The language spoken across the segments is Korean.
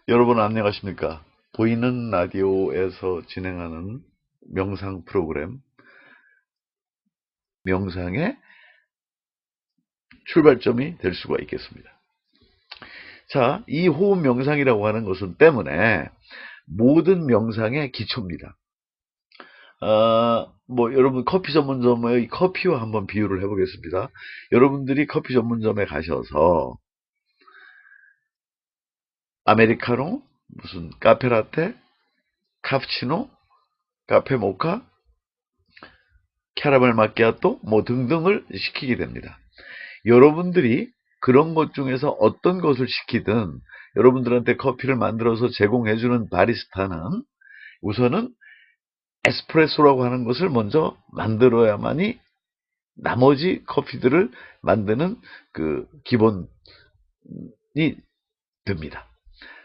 여러분 안녕하십니까? 보이는 라디오에서 진행하는 명상 프로그램 명상의 출발점이 될 수가 있겠습니다. 자, 이 호흡 명상이라고 하는 것은 때문에 모든 명상의 기초입니다. 여러분 커피 전문점의 커피와 한번 비유를 해보겠습니다. 여러분들이 커피 전문점에 가셔서 아메리카노, 무슨 카페라떼, 카푸치노, 카페 모카, 캐러멜 마키아토 뭐 등등을 시키게 됩니다. 여러분들이 그런 것 중에서 어떤 것을 시키든 여러분들한테 커피를 만들어서 제공해주는 바리스타는 우선은 에스프레소라고 하는 것을 먼저 만들어야만이 나머지 커피들을 만드는 그 기본이 됩니다.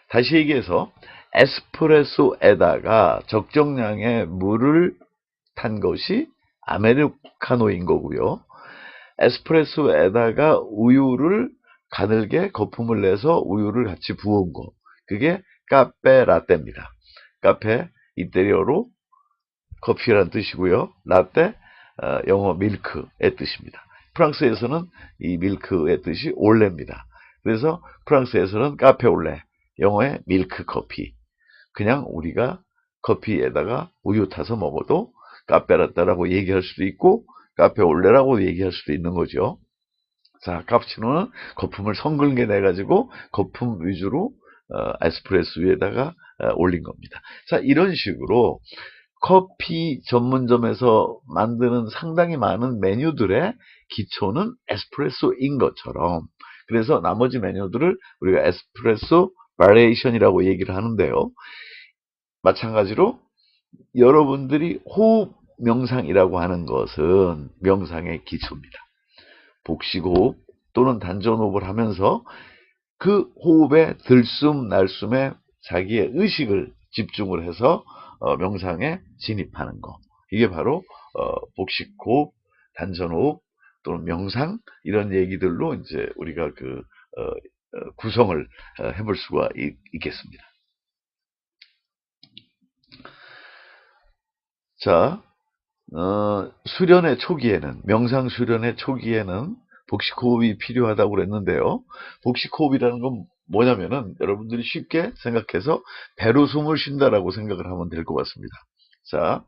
다시 얘기해서 에스프레소에다가 적정량의 물을 탄 것이 아메리카노인 거고요. 에스프레소에다가 우유를 가늘게 거품을 내서 우유를 같이 부은 거. 그게 카페 라떼입니다. 카페 이태리어로 커피란 뜻이고요. 라떼 영어 밀크의 뜻입니다. 프랑스에서는 이 밀크의 뜻이 올레입니다. 그래서 프랑스에서는 카페 올레, 영어의 밀크 커피. 그냥 우리가 커피에다가 우유 타서 먹어도 카페라떼라고 얘기할 수도 있고 카페 올레라고 얘기할 수도 있는 거죠. 자, 카푸치노는 거품을 성글게 내가지고 거품 위주로 에스프레소 위에다가 올린 겁니다. 자, 이런 식으로 커피 전문점에서 만드는 상당히 많은 메뉴들의 기초는 에스프레소인 것처럼 그래서 나머지 메뉴들을 우리가 에스프레소 바리에이션이라고 얘기를 하는데요. 마찬가지로 여러분들이 호흡 명상이라고 하는 것은 명상의 기초입니다. 복식호흡 또는 단전호흡을 하면서 그 호흡의 들숨 날숨에 자기의 의식을 집중을 해서 명상에 진입하는 거. 이게 바로 복식호흡, 단전호흡 또는 명상 이런 얘기들로 이제 우리가 구성을 해볼 수가 있겠습니다. 자, 수련의 초기에는, 명상 수련의 초기에는 복식호흡이 필요하다고 그랬는데요. 복식호흡이라는 건 뭐냐면은 여러분들이 쉽게 생각해서 배로 숨을 쉰다라고 생각을 하면 될 것 같습니다. 자,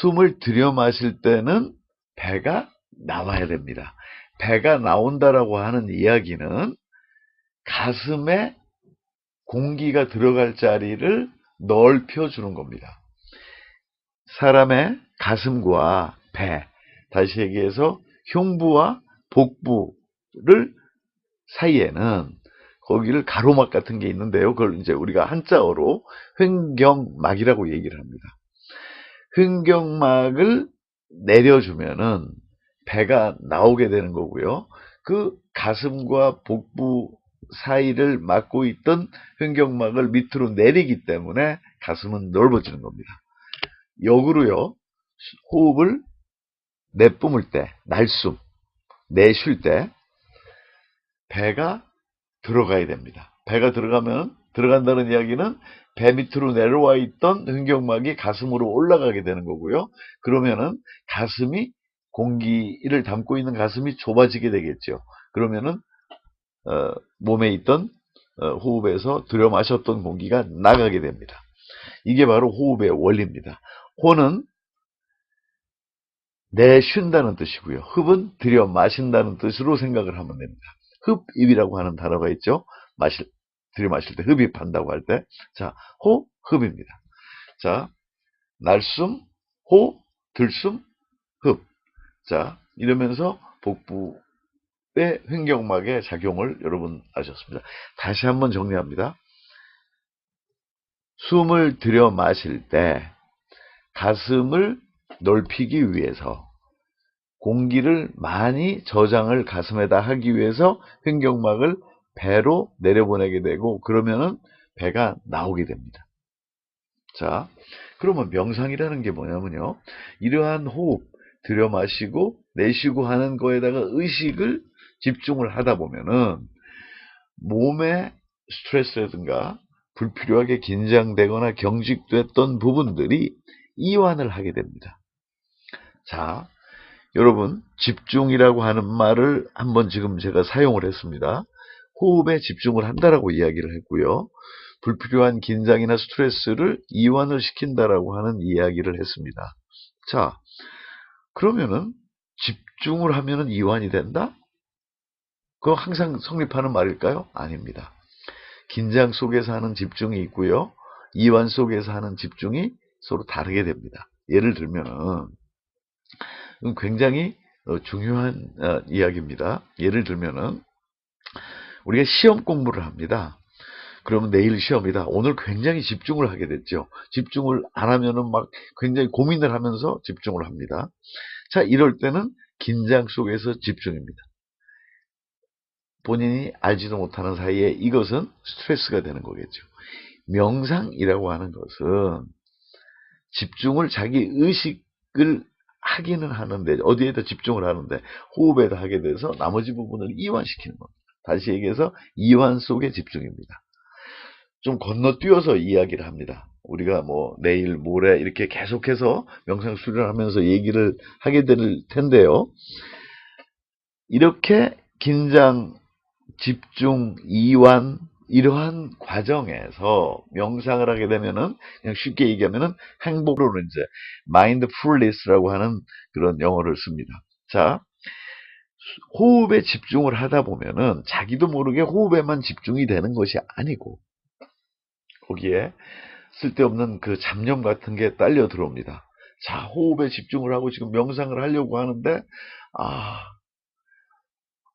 숨을 들여 마실 때는 배가 나와야 됩니다. 배가 나온다라고 하는 이야기는 가슴에 공기가 들어갈 자리를 넓혀주는 겁니다. 사람의 가슴과 배, 다시 얘기해서 흉부와 복부를 사이에는 거기를 가로막 같은 게 있는데요. 그걸 이제 우리가 한자어로 횡경막이라고 얘기를 합니다. 횡경막을 내려주면은 배가 나오게 되는 거고요. 그 가슴과 복부 사이를 막고 있던 횡경막을 밑으로 내리기 때문에 가슴은 넓어지는 겁니다. 역으로요, 호흡을 내뿜을 때, 날숨, 내쉴 때, 배가 들어가야 됩니다. 배가 들어간다는 이야기는 배 밑으로 내려와 있던 횡격막이 가슴으로 올라가게 되는 거고요. 그러면은 가슴이 공기를 담고 있는 가슴이 좁아지게 되겠죠. 그러면은 몸에 있던 호흡에서 들여 마셨던 공기가 나가게 됩니다. 이게 바로 호흡의 원리입니다. 호는 내쉰다는 뜻이고요. 흡은 들여 마신다는 뜻으로 생각을 하면 됩니다. 흡입이라고 하는 단어가 있죠. 들여 마실 때 흡입한다고 할 때. 자, 호, 흡입니다. 자, 날숨, 호, 들숨, 흡. 자, 이러면서 복부의 횡격막의 작용을 여러분 아셨습니다. 다시 한번 정리합니다. 숨을 들여 마실 때 가슴을 넓히기 위해서 공기를 많이 저장을 가슴에다 하기 위해서 횡격막을 배로 내려보내게 되고 그러면은 배가 나오게 됩니다. 자, 그러면 명상이라는 게 뭐냐면요. 이러한 호흡 들여 마시고 내쉬고 하는 거에다가 의식을 집중을 하다 보면은 몸의 스트레스라든가 불필요하게 긴장되거나 경직됐던 부분들이 이완을 하게 됩니다. 자, 여러분, 집중이라고 하는 말을 한번 지금 제가 사용을 했습니다. 호흡에 집중을 한다라고 이야기를 했고요. 불필요한 긴장이나 스트레스를 이완을 시킨다라고 하는 이야기를 했습니다. 자, 그러면은 집중을 하면은 이완이 된다? 그거 항상 성립하는 말일까요? 아닙니다. 긴장 속에서 하는 집중이 있고요. 이완 속에서 하는 집중이 서로 다르게 됩니다. 예를 들면은 굉장히 중요한 이야기입니다. 예를 들면은 우리가 시험 공부를 합니다. 그러면 내일 시험이다. 오늘 굉장히 집중을 하게 됐죠. 집중을 안 하면은 막 굉장히 고민을 하면서 집중을 합니다. 자, 이럴 때는 긴장 속에서 집중입니다. 본인이 알지도 못하는 사이에 이것은 스트레스가 되는 거겠죠. 명상이라고 하는 것은 집중을 자기 의식을 하기는 하는데 어디에다 집중을 하는데 호흡에다 하게 돼서 나머지 부분을 이완시키는 겁니다. 다시 얘기해서 이완 속의 집중입니다. 좀 건너뛰어서 이야기를 합니다. 우리가 뭐 내일 모레 이렇게 계속해서 명상 수련을 하면서 얘기를 하게 될 텐데요. 이렇게 긴장, 집중, 이완 이러한 과정에서 명상을 하게 되면은 그냥 쉽게 얘기하면은 행복으로 이제 mindfulness라고 하는 그런 용어를 씁니다. 자, 호흡에 집중을 하다 보면은 자기도 모르게 호흡에만 집중이 되는 것이 아니고 거기에 쓸데없는 그 잡념 같은 게 딸려 들어옵니다. 자, 호흡에 집중을 하고 지금 명상을 하려고 하는데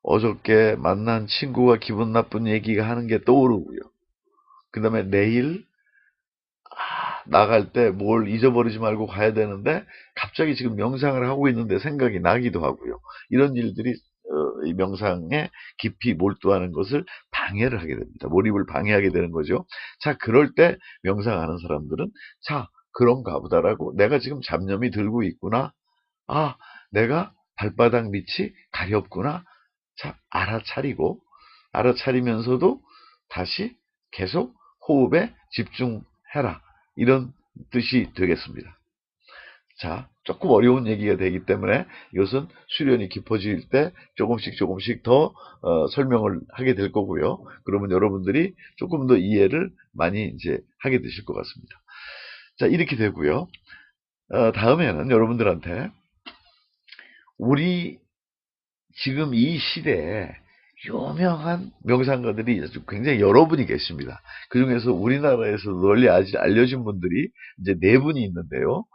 어저께 만난 친구가 기분 나쁜 얘기가 하는 게 떠오르고요. 그 다음에 내일 나갈 때 뭘 잊어버리지 말고 가야 되는데 갑자기 지금 명상을 하고 있는데 생각이 나기도 하고요. 이런 일들이 이 명상에 깊이 몰두하는 것을 방해를 하게 됩니다. 몰입을 방해하게 되는 거죠. 자, 그럴 때 명상하는 사람들은 자, 그런가 보다라고 내가 지금 잡념이 들고 있구나. 내가 발바닥 밑이 가렵구나. 자, 알아차리면서도 다시 계속 호흡에 집중해라. 이런 뜻이 되겠습니다. 자, 조금 어려운 얘기가 되기 때문에 이것은 수련이 깊어질 때 조금씩 더 설명을 하게 될 거고요. 그러면 여러분들이 조금 더 이해를 많이 이제 하게 되실 것 같습니다. 자, 이렇게 되고요. 다음에는 여러분들한테 우리 지금 이 시대에 유명한 명상가들이 굉장히 여러 분이 계십니다. 그 중에서 우리나라에서 널리 알려진 분들이 이제 네 분이 있는데요.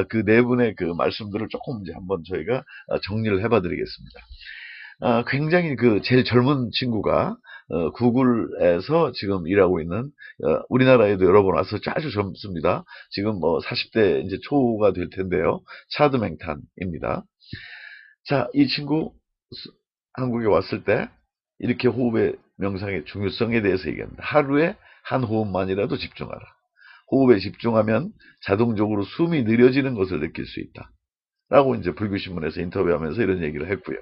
그 네 분의 그 말씀들을 조금 이제 한번 저희가 정리를 해봐 드리겠습니다. 굉장히 그 제일 젊은 친구가 구글에서 지금 일하고 있는 우리나라에도 여러 번 와서 아주 젊습니다. 지금 뭐 40대 이제 초가 될 텐데요. 차드 맹탄입니다. 자, 이 친구 한국에 왔을 때 이렇게 호흡의 명상의 중요성에 대해서 얘기합니다. 하루에 한 호흡만이라도 집중하라. 호흡에 집중하면 자동적으로 숨이 느려지는 것을 느낄 수 있다. 라고 이제 불교신문에서 인터뷰하면서 이런 얘기를 했고요.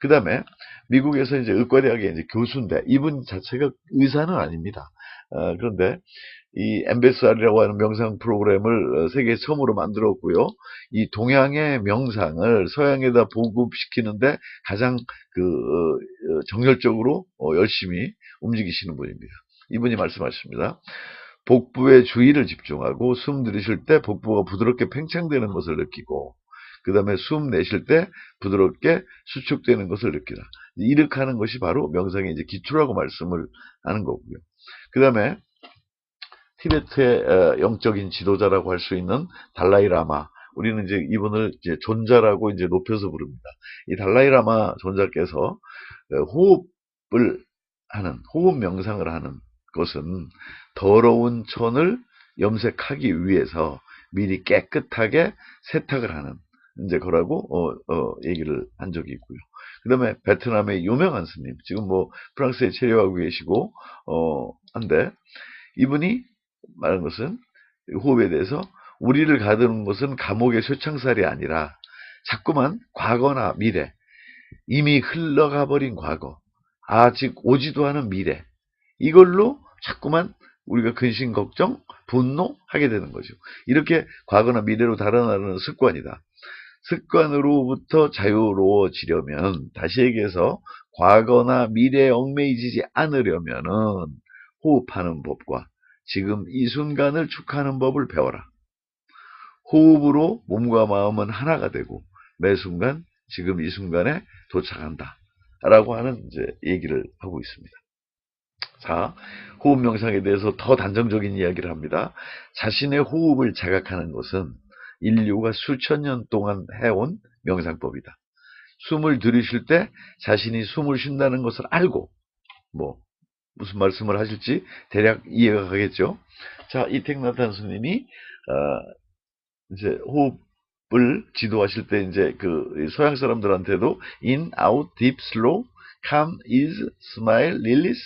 그 다음에 미국에서 이제 의과대학의 이제 교수인데 이분 자체가 의사는 아닙니다. 그런데 이 MBSR이라고 하는 명상 프로그램을 세계 처음으로 만들었고요. 이 동양의 명상을 서양에다 보급시키는데 가장 정열적으로 열심히 움직이시는 분입니다. 이분이 말씀하십니다. 복부의 주의를 집중하고 숨 들이쉴 때 복부가 부드럽게 팽창되는 것을 느끼고 그 다음에 숨 내쉴 때 부드럽게 수축되는 것을 느끼라. 이렇게 하는 것이 바로 명상의 이제 기초라고 말씀을 하는 거고요. 그 다음에 티베트의 영적인 지도자라고 할 수 있는 달라이 라마. 우리는 이제 이분을 이제 존자라고 이제 높여서 부릅니다. 이 달라이 라마 존자께서 호흡 명상을 하는 것은 더러운 천을 염색하기 위해서 미리 깨끗하게 세탁을 하는 이제 거라고 얘기를 한 적이 있고요. 그 다음에 베트남의 유명한 스님, 지금 뭐 프랑스에 체류하고 계시고 한데 이분이 말한 것은 호흡에 대해서 우리를 가두는 것은 감옥의 쇠창살이 아니라 자꾸만 과거나 미래, 이미 흘러가 버린 과거, 아직 오지도 않은 미래, 이걸로 자꾸만 우리가 근심, 걱정, 분노하게 되는 거죠. 이렇게 과거나 미래로 달아나는 습관이다. 습관으로부터 자유로워지려면, 다시 얘기해서 과거나 미래에 얽매이지 않으려면은 호흡하는 법과 지금 이 순간을 축하하는 법을 배워라. 호흡으로 몸과 마음은 하나가 되고 매 순간 지금 이 순간에 도착한다. 라고 하는 이제 얘기를 하고 있습니다. 자, 호흡 명상에 대해서 더 단정적인 이야기를 합니다. 자신의 호흡을 자각하는 것은 인류가 수천 년 동안 해온 명상법이다. 숨을 들이쉴 때 자신이 숨을 쉰다는 것을 알고, 뭐 무슨 말씀을 하실지 대략 이해가 가겠죠. 자, 이택나탄 스님이 이제 호흡을 지도하실 때 이제 그 서양 사람들한테도 in, out, deep, slow, calm, ease, smile, release,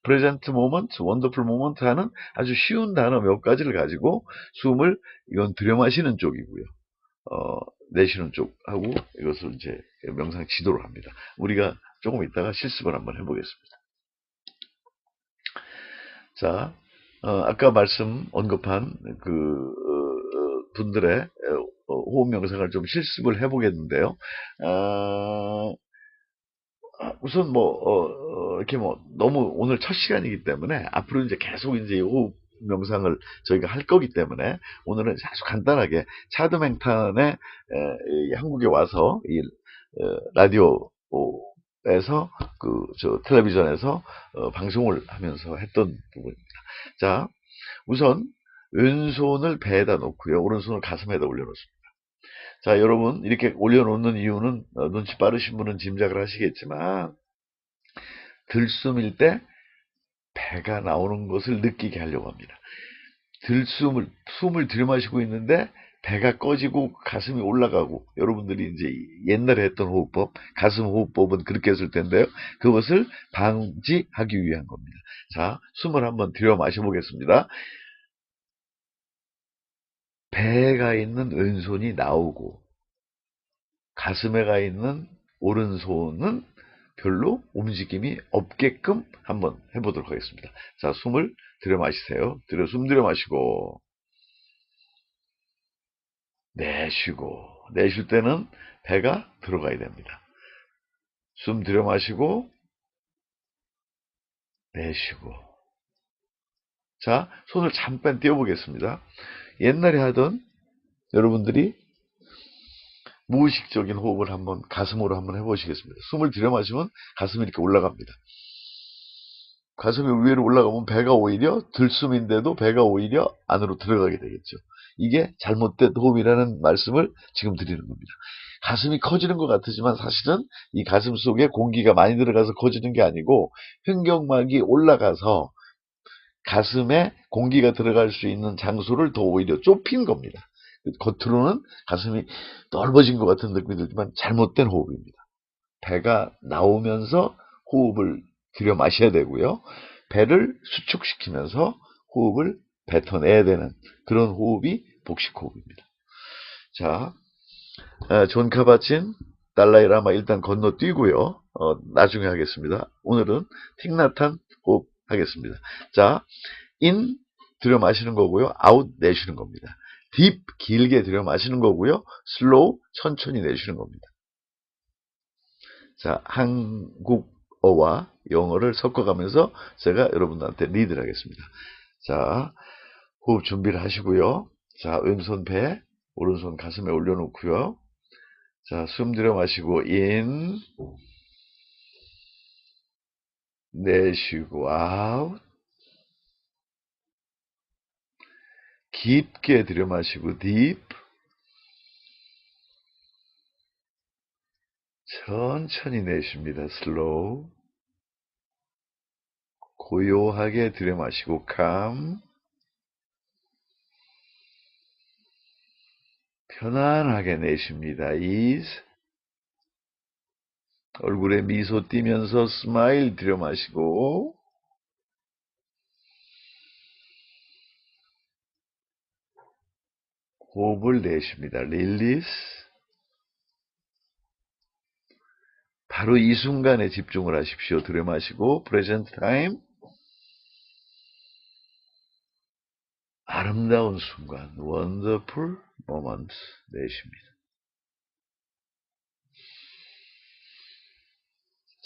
present moment, wonderful moment 하는 아주 쉬운 단어 몇 가지를 가지고 숨을 이건 들여 마시는 쪽이고요. 내쉬는 쪽하고 이것을 이제 명상 지도를 합니다. 우리가 조금 이따가 실습을 한번 해보겠습니다. 자, 아까 언급한 분들의 호흡 명상을 좀 실습을 해보겠는데요. 우선 이렇게 너무 오늘 첫 시간이기 때문에 앞으로 이제 계속 이제 호흡 명상을 저희가 할 거기 때문에 오늘은 아주 간단하게 차드맹탄에 한국에 와서 이 라디오에서 텔레비전에서 방송을 하면서 했던 부분입니다. 자, 우선 왼손을 배에다 놓고요. 오른손을 가슴에다 올려놓습니다. 자, 여러분 이렇게 올려놓는 이유는 눈치 빠르신 분은 짐작을 하시겠지만 들숨일 때 배가 나오는 것을 느끼게 하려고 합니다. 숨을 들이마시고 있는데 배가 꺼지고 가슴이 올라가고, 여러분들이 이제 옛날에 했던 호흡법, 가슴 호흡법은 그렇게 했을 텐데요. 그것을 방지하기 위한 겁니다. 자, 숨을 한번 들여 마셔보겠습니다. 배에 가 있는 왼손이 나오고 가슴에 가 있는 오른손은 별로 움직임이 없게끔 한번 해보도록 하겠습니다. 자, 숨을 들여 마시세요. 숨 들여 마시고 내쉬고, 내쉴 때는 배가 들어가야 됩니다. 숨 들여 마시고 내쉬고. 자, 손을 잠깐 띄워보겠습니다. 옛날에 하던 여러분들이 무의식적인 호흡을 한번 가슴으로 한번 해보시겠습니다. 숨을 들여 마시면 가슴이 이렇게 올라갑니다. 가슴이 위로 올라가면 배가 오히려 들숨인데도 배가 오히려 안으로 들어가게 되겠죠. 이게 잘못된 호흡이라는 말씀을 지금 드리는 겁니다. 가슴이 커지는 것 같으지만 사실은 이 가슴 속에 공기가 많이 들어가서 커지는 게 아니고 횡격막이 올라가서 가슴에 공기가 들어갈 수 있는 장소를 더 오히려 좁힌 겁니다. 겉으로는 가슴이 넓어진 것 같은 느낌이 들지만 잘못된 호흡입니다. 배가 나오면서 호흡을 들여 마셔야 되고요. 배를 수축시키면서 호흡을 뱉어내야 되는 그런 호흡이 복식호흡입니다. 자, 존 카바친, 달라이라마 일단 건너뛰고요. 나중에 하겠습니다. 오늘은 틱나탄 호흡 하겠습니다. 자, 인 들여 마시는 거고요. 아웃 내쉬는 겁니다. 딥 길게 들여 마시는 거고요. 슬로우 천천히 내쉬는 겁니다. 자, 한국어와 영어를 섞어가면서 제가 여러분들한테 리드를 하겠습니다. 자, 호흡 준비를 하시고요. 자, 왼손 배, 오른손 가슴에 올려놓고요. 자, 숨 들여 마시고 인, 내쉬고 아웃, 깊게 들여 마시고 딥, 천천히 내쉽니다. 슬로우, 고요하게 들여 마시고 캄, 편안하게 내쉽니다. ease, 얼굴에 미소 띄면서 스마일 들여 마시고 호흡을 내쉽니다. 릴리스. 바로 이 순간에 집중을 하십시오. 들여 마시고 프레젠트 타임. 아름다운 순간, wonderful moment 내쉽니다.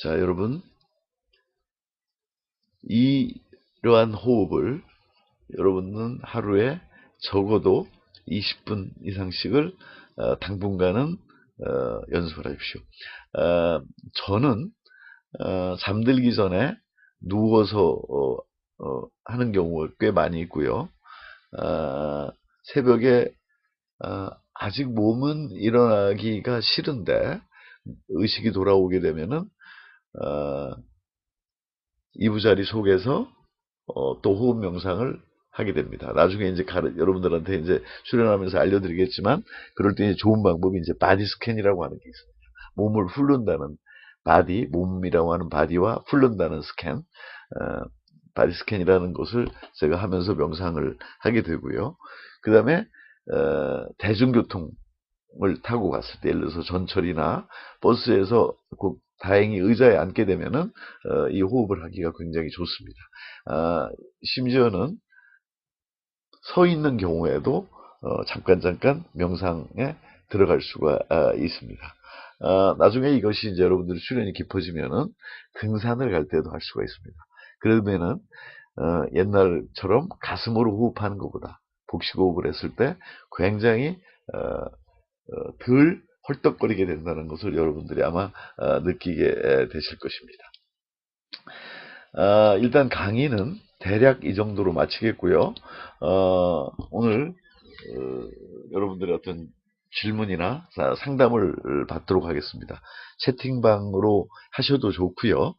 자, 여러분, 이러한 호흡을 여러분은 하루에 적어도 20분 이상씩을 당분간은 연습을 하십시오. 저는 잠들기 전에 누워서 하는 경우가 꽤 많이 있고요. 새벽에 아직 몸은 일어나기가 싫은데 의식이 돌아오게 되면은 이부자리 속에서 또 호흡 명상을 하게 됩니다. 나중에 이제 여러분들한테 이제 수련하면서 알려드리겠지만, 그럴 때 이제 좋은 방법이 이제 바디 스캔이라고 하는 게 있습니다. 몸을 훑는다는 몸이라고 하는 바디와 훑는다는 스캔, 바디 스캔이라는 것을 제가 하면서 명상을 하게 되고요. 그 다음에 대중교통을 타고 갔을 때, 예를 들어서 전철이나 버스에서 다행히 의자에 앉게 되면은 이 호흡을 하기가 굉장히 좋습니다. 심지어는 서 있는 경우에도 잠깐 명상에 들어갈 수가 있습니다. 나중에 이것이 이제 여러분들의 수련이 깊어지면은 등산을 갈 때도 할 수가 있습니다. 그러면은 옛날처럼 가슴으로 호흡하는 것보다 복식호흡을 했을 때 굉장히 덜 헐떡거리게 된다는 것을 여러분들이 아마 느끼게 되실 것입니다. 일단 강의는 대략 이 정도로 마치겠고요. 오늘 여러분들의 어떤 질문이나 상담을 받도록 하겠습니다. 채팅방으로 하셔도 좋고요.